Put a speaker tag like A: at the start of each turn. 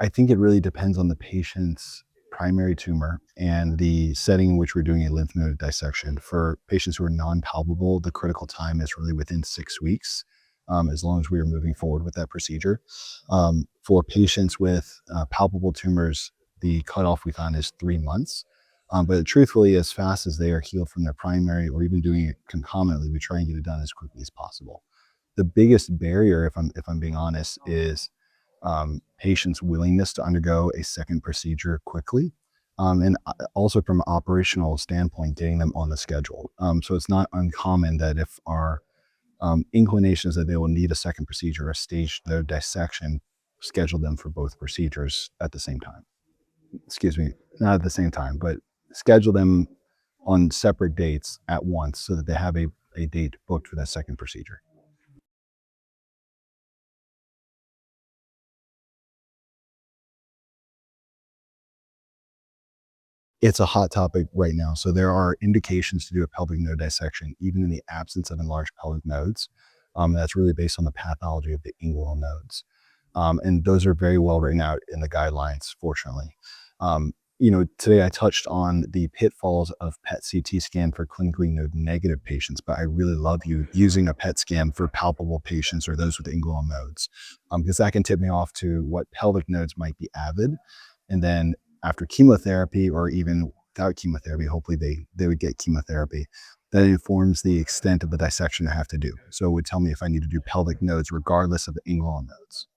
A: I think it really depends on the patient's primary tumor and the setting in which we're doing a lymph node dissection. For patients who are non-palpable, the critical time is really within 6 weeks, as long as we are moving forward with that procedure. For patients with palpable tumors, the cutoff we found is 3 months. But truthfully, as fast as they are healed from their primary or even doing it concomitantly, we try and get it done as quickly as possible. The biggest barrier, if I'm being honest, is patients' willingness to undergo a second procedure quickly. And also from an operational standpoint, getting them on the schedule. So it's not uncommon that if our inclination is that they will need a second procedure, a stage their dissection, schedule them for both procedures at the same time. Excuse me, not at the same time, but schedule them on separate dates at once so that they have a date booked for that second procedure. It's a hot topic right now. So there are indications to do a pelvic node dissection, even in the absence of enlarged pelvic nodes. That's really based on the pathology of the inguinal nodes. And those are very well written out in the guidelines, fortunately. Today I touched on the pitfalls of PET CT scan for clinically node negative patients, but I really love you using a PET scan for palpable patients or those with inguinal nodes, because that can tip me off to what pelvic nodes might be avid. And then after chemotherapy or even without chemotherapy, hopefully they would get chemotherapy. That informs the extent of the dissection I have to do. So it would tell me if I need to do pelvic nodes regardless of the inguinal nodes.